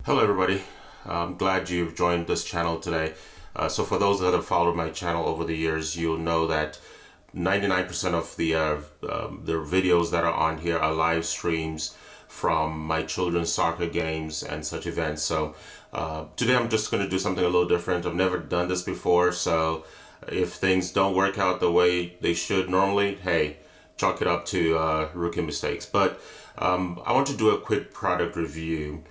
Hello everybody, I'm glad you've joined this channel today. So for those that have followed my channel over the years, you'll know that 99% of the videos that are on here are live streams from my children's soccer games and such events. So today I'm just going to do something a little different. I've never done this before, so if things don't work out the way they should normally, hey, chalk it up to rookie mistakes. But I want to do a quick product review.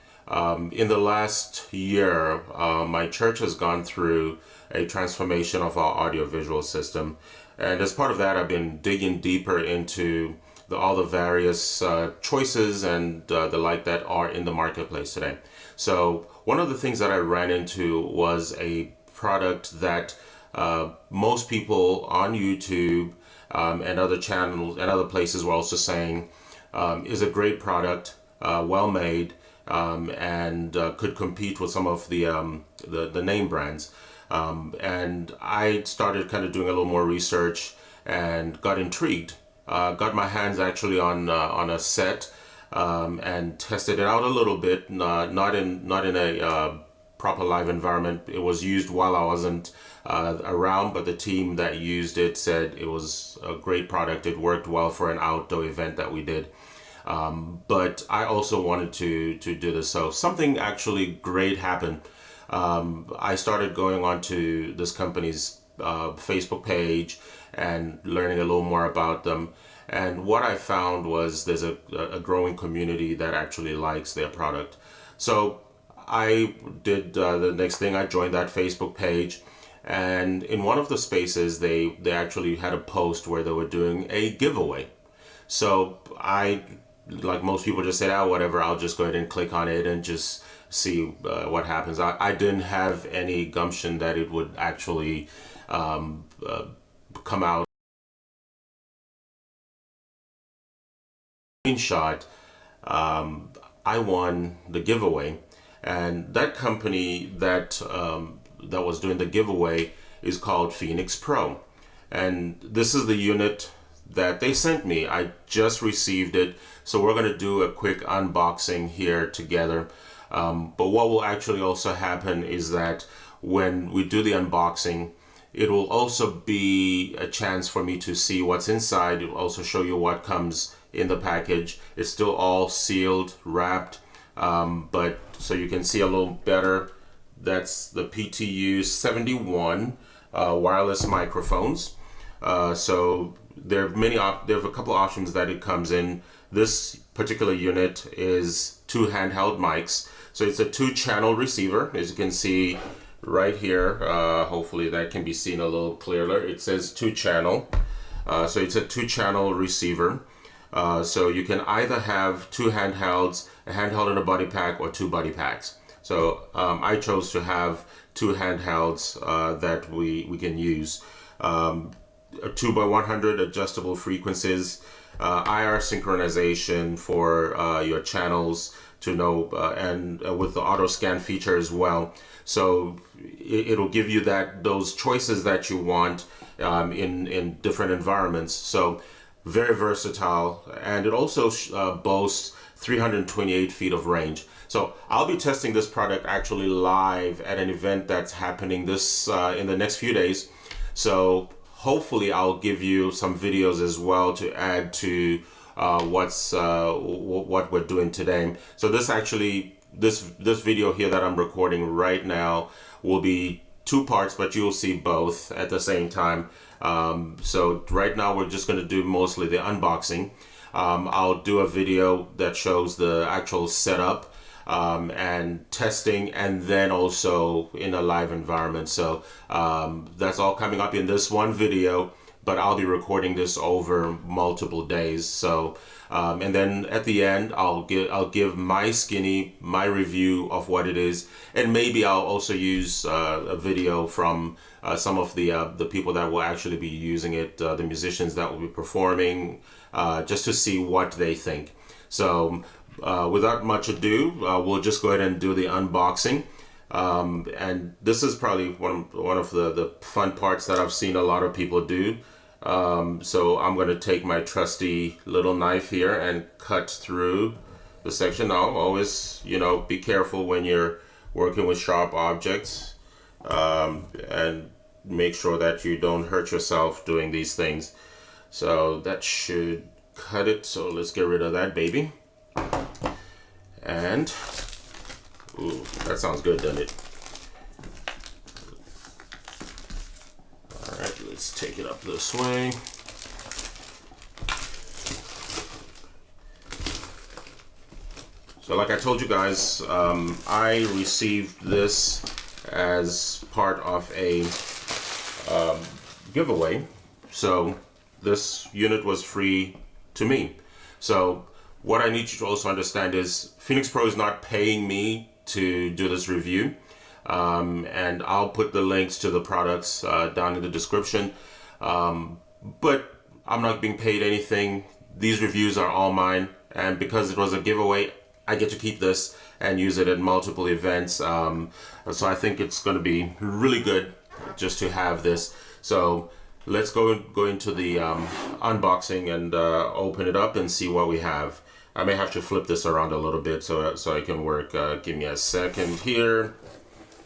In the last year, my church has gone through a transformation of our audiovisual system. And as part of that, I've been digging deeper into all the various choices and the like that are in the marketplace today. So one of the things that I ran into was a product that most people on YouTube and other channels and other places were also saying is a great product, well made, and could compete with some of the name brands. And I started kind of doing a little more research and got intrigued. Got my hands actually on a set and tested it out a little bit. Not in a proper live environment. It was used while I wasn't around, but the team that used it said it was a great product. It worked well for an outdoor event that we did. But I also wanted to do this. So something actually great happened. I started going onto this company's Facebook page and learning a little more about them. And what I found was there's a growing community that actually likes their product. So I did the next thing. I joined that Facebook page. And in one of the spaces, they actually had a post where they were doing a giveaway. So I, like most people, just said, whatever, I'll just go ahead and click on it and just see what happens. I didn't have any gumption that it would actually come out. Screenshot, I won the giveaway, and that company that was doing the giveaway is called Phenyx Pro, and this is the unit that they sent me. I just received it, so we're going to do a quick unboxing here together. But what will actually also happen is that when we do the unboxing, it will also be a chance for me to see what's inside. It will also show you what comes in the package. It's still all sealed, wrapped, but so you can see a little better. That's the PTU71 wireless microphones. So there have a couple of options that it comes in. This particular unit is two handheld mics. So it's a 2-channel receiver, as you can see right here. Hopefully that can be seen a little clearer. It says 2-channel. So it's a 2-channel receiver. So you can either have two handhelds, a handheld and a buddy pack, or two buddy packs. So I chose to have two handhelds that we can use. 2x100 adjustable frequencies, IR synchronization for your channels to know, and with the auto scan feature as well. So it'll give you those choices that you want in different environments. So very versatile, and it also boasts 328 feet of range. So I'll be testing this product actually live at an event that's happening this in the next few days. So hopefully I'll give you some videos as well to add to what we're doing today. So this video here that I'm recording right now will be 2 parts, but you'll see both at the same time. So right now we're just going to do mostly the unboxing. I'll do a video that shows the actual setup and testing, and then also in a live environment. So that's all coming up in this one video, but I'll be recording this over multiple days. So and then at the end I'll give my review of what it is, and maybe I'll also use a video from some of the people that will actually be using it, the musicians that will be performing, just to see what they think. So without much ado, we'll just go ahead and do the unboxing. And this is probably one of the fun parts that I've seen a lot of people do. So I'm going to take my trusty little knife here and cut through the section. Now, always, you know, be careful when you're working with sharp objects, and make sure that you don't hurt yourself doing these things. So that should cut it. So let's get rid of that baby. And ooh, that sounds good, doesn't it? All right, let's take it up this way. So like I told you guys, I received this as part of a giveaway. So this unit was free to me. So what I need you to also understand is Phenyx Pro is not paying me to do this review. And I'll put the links to the products down in the description. But I'm not being paid anything. These reviews are all mine. And because it was a giveaway, I get to keep this and use it at multiple events. So I think it's going to be really good just to have this. So let's go into the unboxing and open it up and see what we have. I may have to flip this around a little bit so I can work. Give me a second here.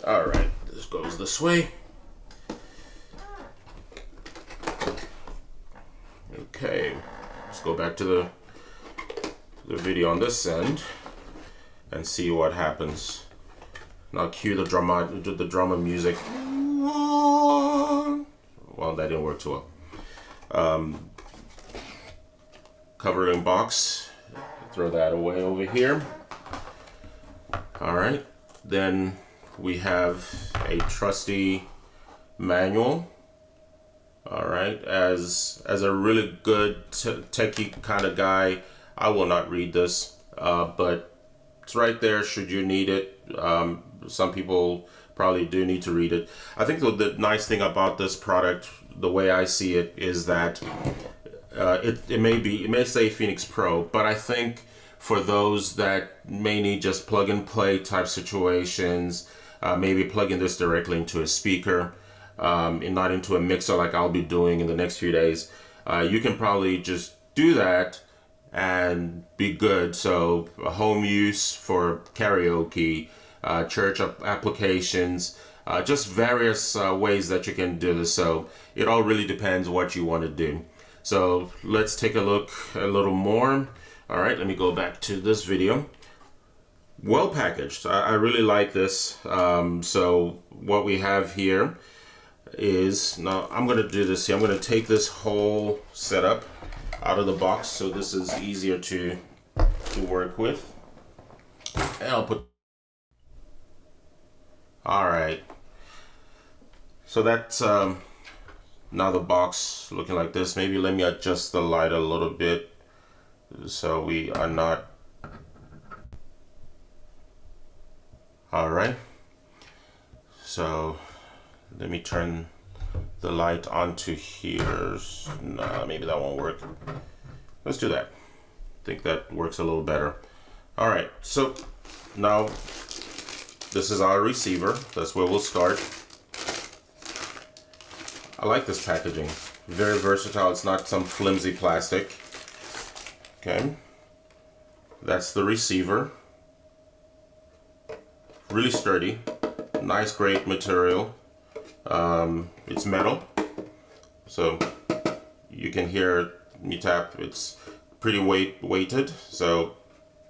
All right, this goes this way. Okay, let's go back to the video on this end and see what happens. Now cue the drama music. Well, that didn't work too well. Covering box, throw that away over here. All right, then we have a trusty manual. All right, as a really good techie kind of guy, I will not read this, but it's right there should you need it. Some people probably do need to read it. I think the nice thing about this product, the way I see it, is that it may say Phenyx Pro, but I think for those that may need just plug and play type situations, maybe plugging this directly into a speaker, and not into a mixer like I'll be doing in the next few days, you can probably just do that and be good. So home use for karaoke, church applications, just various ways that you can do this. So it all really depends what you want to do. So let's take a look a little more. All right, let me go back to this video. Well packaged. I really like this. So what we have here is, now I'm going to do this here. I'm going to take this whole setup out of the box so this is easier to work with. And I'll put, all right, so that's now the box looking like this. Maybe let me adjust the light a little bit so we are not, all right, so let me turn the light onto here. Nah, maybe that won't work. Let's do that. I think that works a little better. All right, so now this is our receiver. That's where we'll start. I like this packaging. Very versatile. It's not some flimsy plastic. Okay, that's the receiver. Really sturdy. Nice, great material. It's metal, so you can hear me tap. It's pretty weighted, so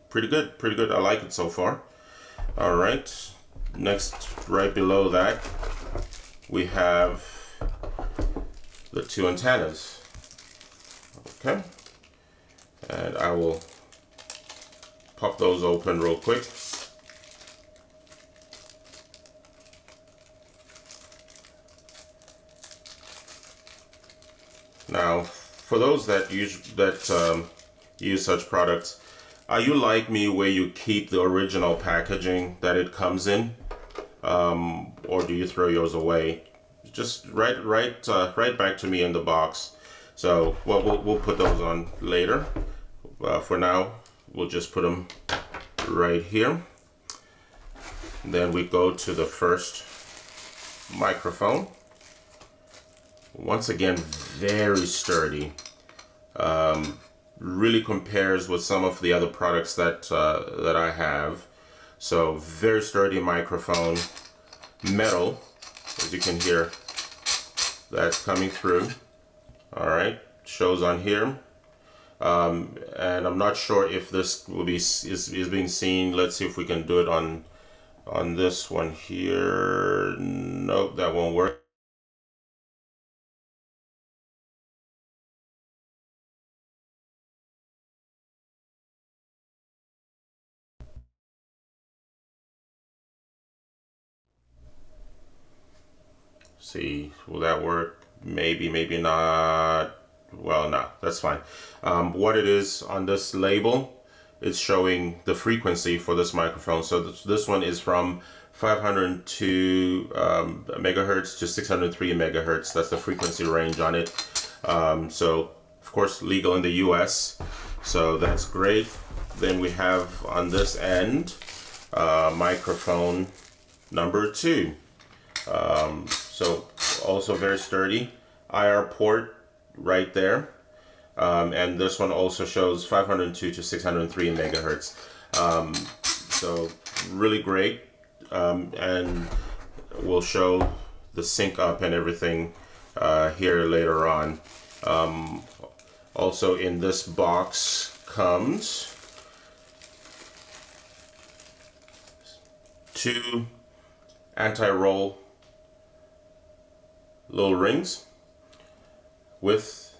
pretty good. I like it so far. All right, next, right below that, we have the two antennas. Okay, and I will pop those open real quick. Now, for those that use such products, are you like me where you keep the original packaging that it comes in, or do you throw yours away? Just right back to me in the box. So we'll put those on later. For now, we'll just put them right here. Then we go to the first microphone. Once again, very sturdy. really compares with some of the other products that I have. So very sturdy microphone, metal, as you can hear, that's coming through. All right, shows on here. And I'm not sure if this will be is being seen. Let's see if we can do it on this one here. Nope, that won't work. See, will that work? Maybe, maybe not. Well, no, that's fine. What it is on this label, it's showing the frequency for this microphone. So this one is from 502 megahertz to 603 megahertz. That's the frequency range on it. So, of course, legal in the US. So that's great. Then we have on this end, microphone number 2. So also very sturdy, IR port right there, and this one also shows 502 to 603 megahertz. So really great, and we'll show the sync up and everything here later on. Also in this box comes 2 anti-roll little rings with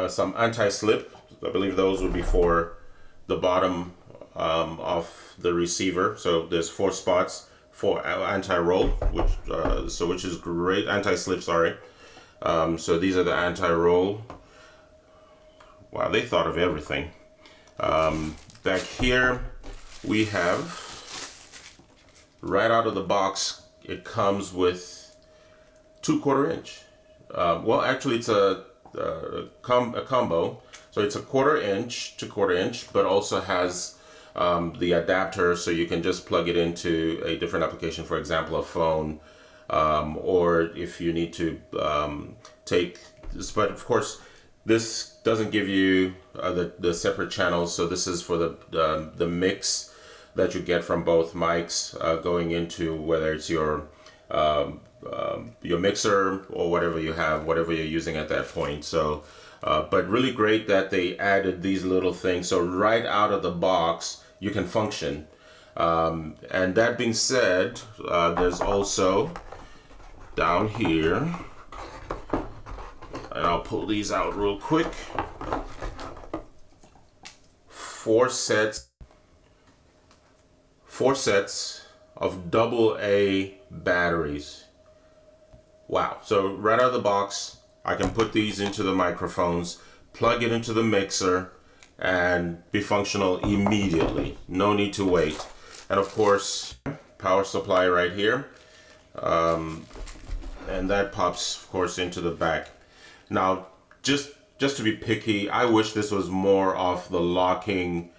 some anti-slip. I believe those would be for the bottom of the receiver. So there's 4 spots for anti-roll, which is great. Anti-slip, sorry. So these are the anti-roll. Wow, they thought of everything. Back here we have, right out of the box, it comes with 2/4 inch. Well, actually, it's a combo. So it's a 1/4 inch to 1/4 inch, but also has the adapter, so you can just plug it into a different application. For example, a phone, or if you need to take this. But of course, this doesn't give you the separate channels. So this is for the mix that you get from both mics going into, whether it's your mixer or whatever you have, whatever you're using at that point. So but really great that they added these little things, so right out of the box you can function. And that being said, there's also down here, and I'll pull these out real quick, 4 sets of AA batteries. Wow. So right out of the box, I can put these into the microphones, plug it into the mixer, and be functional immediately. No need to wait. And of course, power supply right here. And that pops, of course, into the back. Now, just to be picky, I wish this was more of the locking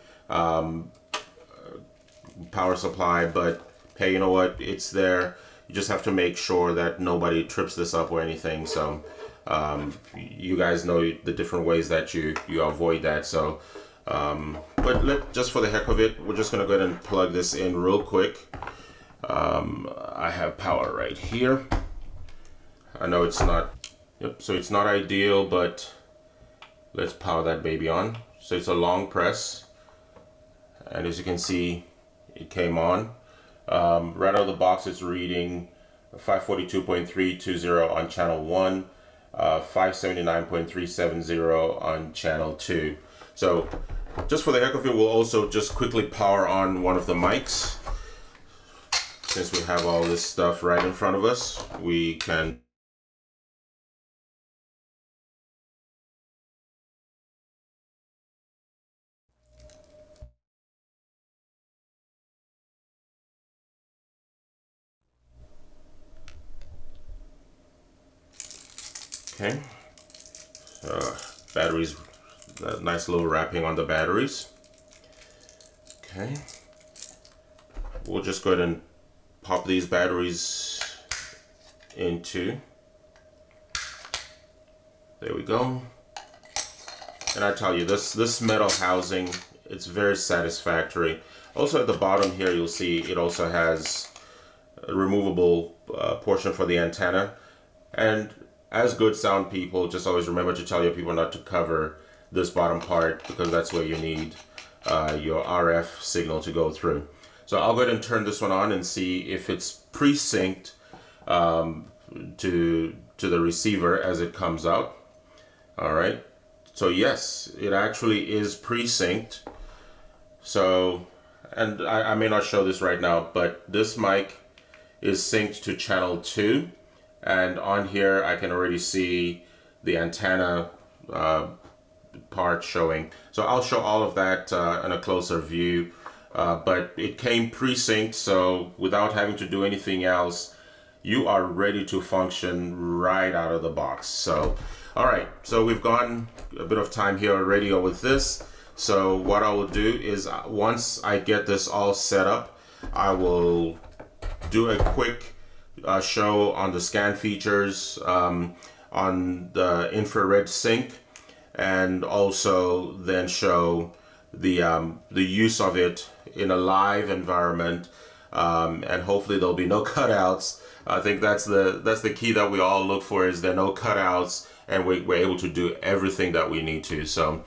power supply, but hey, you know what? It's there. You just have to make sure that nobody trips this up or anything. So you guys know the different ways that you avoid that. So but just for the heck of it, we're just gonna go ahead and plug this in real quick. I have power right here. I know it's not, so it's not ideal, but let's power that baby on. So it's a long press, and as you can see, it came on. Right out of the box, it's reading 542.320 on channel 1, 579.370 on channel 2. So just for the heck of it, we'll also just quickly power on one of the mics. Since we have all this stuff right in front of us, we can. Okay, batteries, that nice little wrapping on the batteries. Okay, we'll just go ahead and pop these batteries into, there we go. And I tell you, this metal housing, it's very satisfactory. Also at the bottom here, you'll see it also has a removable portion for the antenna. And as good sound people, just always remember to tell your people not to cover this bottom part, because that's where you need your RF signal to go through. So I'll go ahead and turn this one on and see if it's pre-synced to the receiver as it comes out. All right. So yes, it actually is pre-synced. So, and I may not show this right now, but this mic is synced to channel 2. And on here, I can already see the antenna part showing. So I'll show all of that in a closer view. But it came pre-synced, so without having to do anything else, you are ready to function right out of the box. So, all right, so we've gone a bit of time here already with this. So what I will do is once I get this all set up, I will do a quick show on the scan features, on the infrared sync, and also then show the use of it in a live environment, and hopefully there'll be no cutouts. I think that's the key that we all look for, is there are no cutouts, and we're able to do everything that we need to. So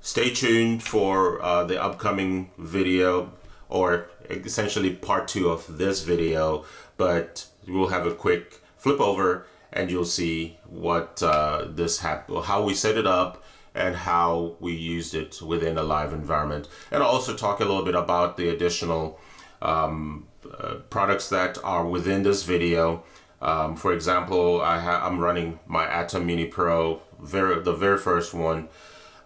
stay tuned for the upcoming video, or essentially part 2 of this video, but we'll have a quick flip over and you'll see what how we set it up and how we used it within a live environment. And I'll also talk a little bit about the additional products that are within this video. For example, I'm running my Atem Mini Pro, the very first one,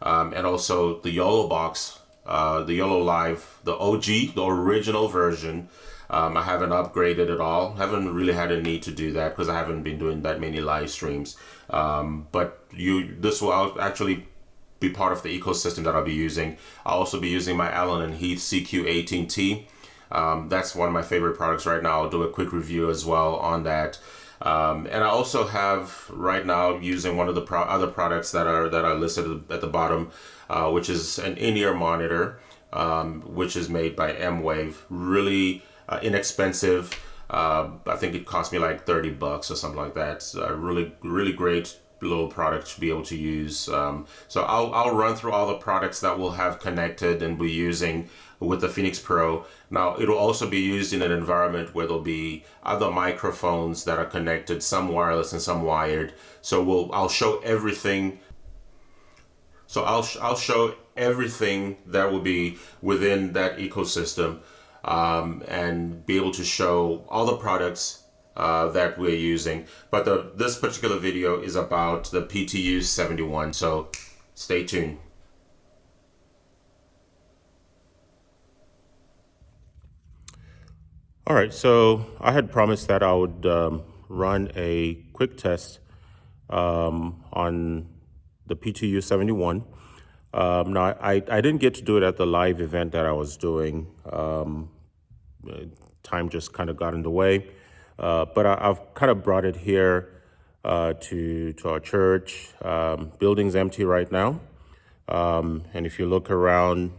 and also the Yololiv, the Yololiv, the OG, the original version. I haven't upgraded at all. Haven't really had a need to do that because I haven't been doing that many live streams. But this will actually be part of the ecosystem that I'll be using. I'll also be using my Allen & Heath CQ18T. That's one of my favorite products right now. I'll do a quick review as well on that. And I also have right now using one of the other products that are listed at the bottom, which is an in-ear monitor, which is made by M-Wave. Really inexpensive. I think it cost me like $30 or something like that. It's a really great little product to be able to use. So I'll run through all the products that we'll have connected and be using with the Phenyx Pro. Now it'll also be used in an environment where there'll be other microphones that are connected, some wireless and some wired. So I'll show everything. So I'll show everything that will be within that ecosystem, and be able to show all the products that we're using. But this particular video is about the PTU71, so stay tuned. All right, so I had promised that I would run a quick test on the PTU71. Now, I didn't get to do it at the live event that I was doing. Time just kind of got in the way. But I've kind of brought it here to our church. Building's empty right now. And if you look around,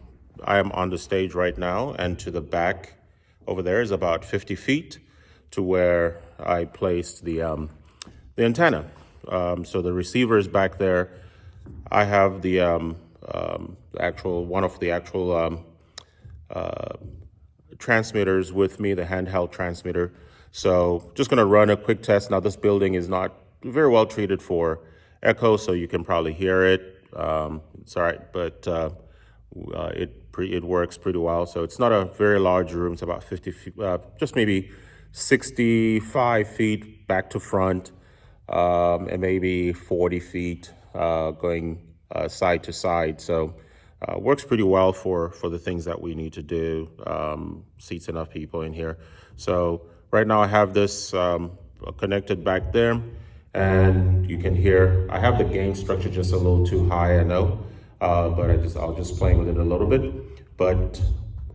I am on the stage right now, and to the back over there is about 50 feet to where I placed the antenna. So the receiver is back there. I have the actual transmitters with me, the handheld transmitter. So just gonna run a quick test. Now this building is not very well treated for echo, so you can probably hear it. It's all right, but it works pretty well. So it's not a very large room. It's about 50 feet, just maybe 65 feet back to front, and maybe 40 feet going side to side. So works pretty well for the things that we need to do. Seats enough people in here. So right now I have this connected back there, and you can hear, I have the gain structure just a little too high, I know, but I'll just play with it a little bit. But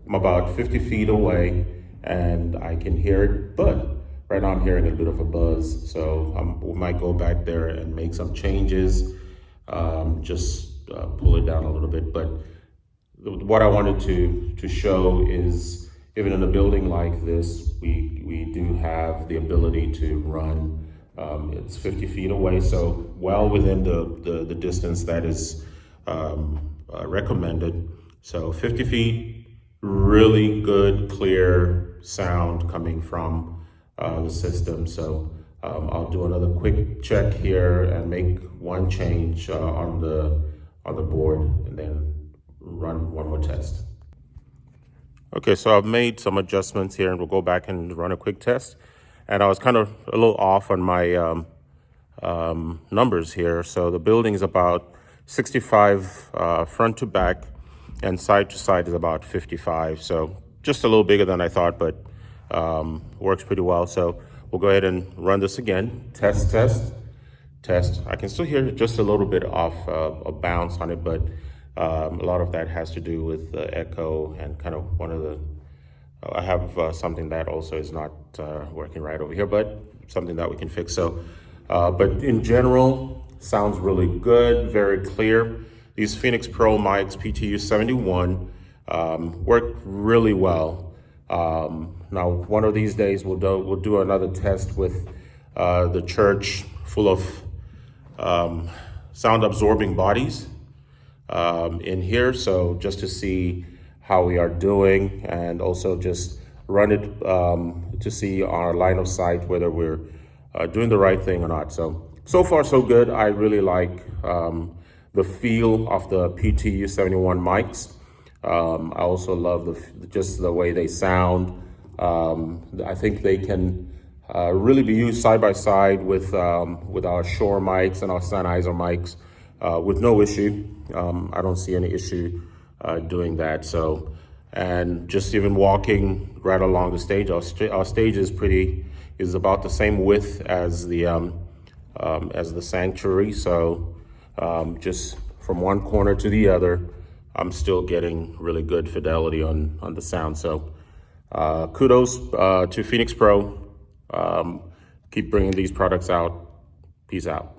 I'm about 50 feet away and I can hear it, but right now I'm hearing a bit of a buzz. So we might go back there and make some changes, just pull it down a little bit. But what I wanted to show is, even in a building like this, we do have the ability to run. It's 50 feet away, so well within the distance that is recommended. So 50 feet, really good, clear sound coming from the system. So I'll do another quick check here and make one change on the board, and then run one more test. Okay, so I've made some adjustments here, and we'll go back and run a quick test. And I was kind of a little off on my numbers here. So the building is about 65 front to back, and side to side is about 55. So just a little bigger than I thought, but works pretty well. So we'll go ahead and run this again. Test. I can still hear just a little bit of a bounce on it, but a lot of that has to do with the echo and kind of one of the, I have something that also is not working right over here, but something that we can fix. So, but in general, sounds really good, very clear. These Phenyx Pro mics PTU71 work really well. Now, one of these days we'll do another test with the church full of sound absorbing bodies in here, so just to see how we are doing, and also just run it to see our line of sight, whether we're doing the right thing or not. So far so good. I really like the feel of the PTU71 mics. I also love just the way they sound. I think they can really be used side by side with our Shure mics and our Sennheiser mics with no issue. I don't see any issue doing that. So, and just even walking right along the stage, our stage is about the same width as the sanctuary. So just from one corner to the other, I'm still getting really good fidelity on the sound. So kudos to Phenyx Pro. Keep bringing these products out. Peace out.